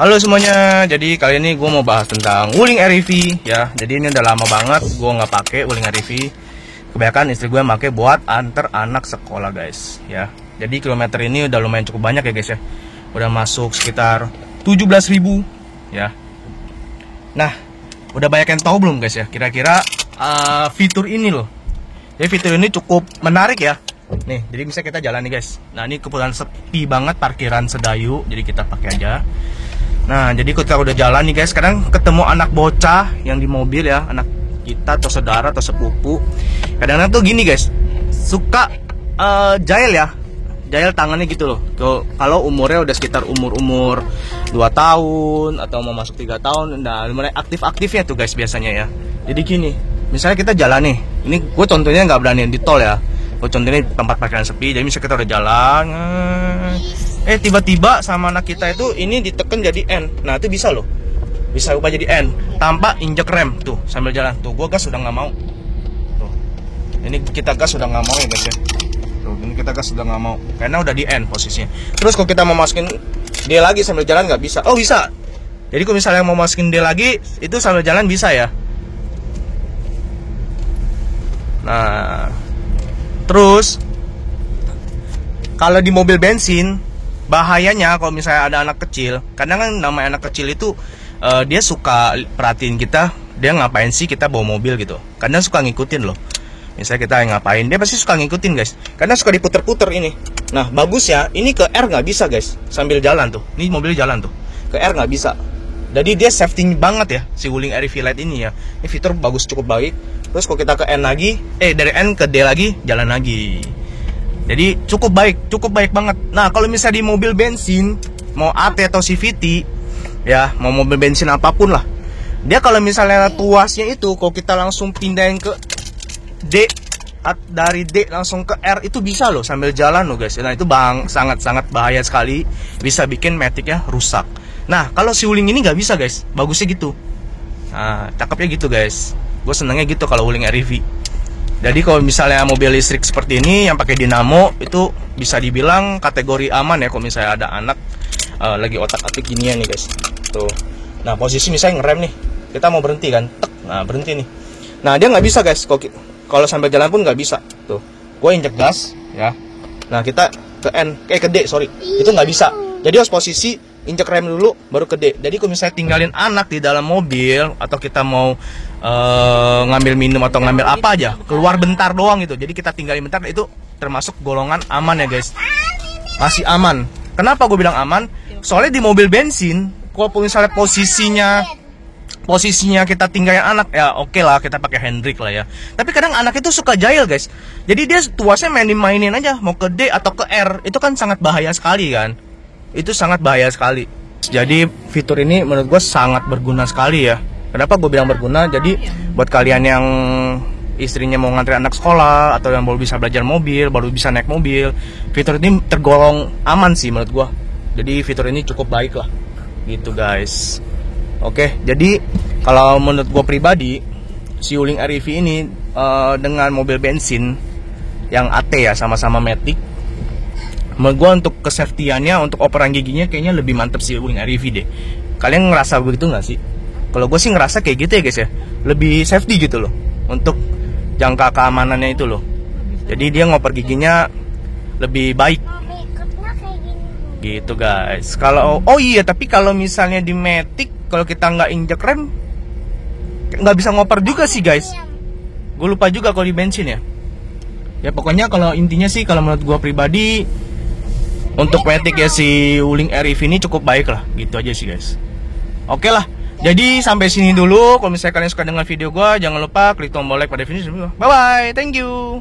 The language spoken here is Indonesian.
Halo semuanya, jadi kali ini gue mau bahas tentang Wuling REV ya. Jadi ini udah lama banget gue nggak pakai Wuling REV. Kebanyakan istri gue pakai buat antar anak sekolah guys ya. Jadi kilometer ini udah lumayan cukup banyak ya guys ya. Udah masuk sekitar 17.000 ya. Nah, udah banyak yang tahu belum guys ya kira-kira fitur ini loh. Jadi fitur ini cukup menarik ya. Nih, jadi bisa kita jalan nih guys. Nah, ini kebetulan sepi banget parkiran Sedayu, jadi kita pakai aja. Nah, jadi kita udah jalan nih guys. Kadang ketemu anak bocah yang di mobil ya, anak kita atau saudara atau sepupu. Kadang-kadang tuh gini guys, suka jahil ya, jahil tangannya gitu loh. Kalau umurnya udah sekitar umur 2 tahun atau mau masuk 3 tahun, nah mulai aktif-aktifnya tuh guys biasanya ya. Jadi gini, misalnya kita jalan nih, ini gue contohnya nggak berani di tol ya. Gue contohnya tempat parkiran sepi, jadi misalnya kita udah jalan, tiba-tiba sama anak kita itu ini diteken jadi N. Nah itu bisa loh, bisa ubah jadi N tanpa injek rem tuh sambil jalan. Tuh gue gas udah nggak mau. Tuh, ini kita gas udah nggak mau ya guys ya. Tuh, ini kita gas udah nggak mau karena udah di N posisinya. Terus kalau kita mau masukin dia lagi sambil jalan nggak bisa. Oh bisa. Jadi kalau misalnya mau masukin dia lagi itu sambil jalan bisa ya. Nah, terus kalau di mobil bensin bahayanya kalau misalnya ada anak kecil, kadang kan namanya anak kecil itu dia suka perhatiin kita, dia ngapain sih kita bawa mobil gitu. Kadang suka ngikutin loh. Misalnya kita ngapain, dia pasti suka ngikutin guys. Kadang suka diputer-puter ini. Nah bagus ya, ini ke R nggak bisa guys, sambil jalan tuh. Ini mobil jalan tuh, ke R nggak bisa. Jadi dia safety banget ya si Wuling REV Lite ini ya. Ini fitur bagus, cukup baik. Terus kalau kita ke N lagi, dari N ke D lagi, jalan lagi. Jadi cukup baik banget. Nah kalau misalnya di mobil bensin, mau AT atau CVT, ya mau mobil bensin apapun lah, dia kalau misalnya tuasnya itu, kalau kita langsung pindahin ke D, dari D langsung ke R itu bisa loh sambil jalan loh guys. Nah itu sangat bahaya sekali, bisa bikin maticnya rusak. Nah kalau si Wuling ini nggak bisa guys, bagusnya gitu. Nah cakepnya gitu guys. Gue senengnya gitu kalau Wuling REV. Jadi kalau misalnya mobil listrik seperti ini yang pakai dinamo itu bisa dibilang kategori aman ya kalau misalnya ada anak lagi otak-atik ginian nih guys. Tuh. Nah posisi misalnya ngerem nih, kita mau berhenti kan, tek, nah berhenti nih. Nah dia nggak bisa guys, kalau sambil jalan pun nggak bisa. Tuh, gue injek gas ya. Nah kita ke N, ke D sorry, itu nggak bisa. Jadi harus posisi injek rem dulu baru ke D. Jadi kalau misalnya tinggalin anak di dalam mobil atau kita mau ngambil minum atau ngambil apa aja, keluar bentar doang gitu, jadi kita tinggalin bentar, itu termasuk golongan aman ya guys. Masih aman. Kenapa gue bilang aman? Soalnya di mobil bensin, kalau misalnya posisinya kita tinggalin anak ya oke lah, kita pakai handbrake lah ya. Tapi kadang anak itu suka jahil guys. Jadi dia tuasnya mainin aja, mau ke D atau ke R, itu kan sangat bahaya sekali kan. Itu sangat bahaya sekali. Jadi fitur ini menurut gue sangat berguna sekali ya. Kenapa gue bilang berguna? Jadi buat kalian yang istrinya mau ngantri anak sekolah atau yang baru bisa belajar mobil, baru bisa naik mobil, fitur ini tergolong aman sih menurut gue. Jadi fitur ini cukup baik lah gitu guys. Oke, jadi kalau menurut gue pribadi si Wuling REV ini dengan mobil bensin yang AT ya, sama-sama matic, menurut gue untuk kesafetyannya, untuk operan giginya kayaknya lebih mantep sih Wuling REV deh. Kalian ngerasa begitu nggak sih? Kalau gue sih ngerasa kayak gitu ya guys ya, lebih safety gitu loh, untuk jangka keamanannya itu loh. Jadi dia ngoper giginya lebih baik gitu guys. Kalau tapi kalau misalnya di matic, kalau kita nggak injek rem nggak bisa ngoper juga sih guys. Gue lupa juga kalau di bensin ya. Ya pokoknya kalau intinya sih kalau menurut gue pribadi untuk matic ya si Wuling REV ini cukup baik lah, gitu aja sih guys. Oke lah, jadi sampai sini dulu. Kalau misalnya kalian suka dengan video gue, jangan lupa klik tombol like pada video ini. Bye bye, thank you.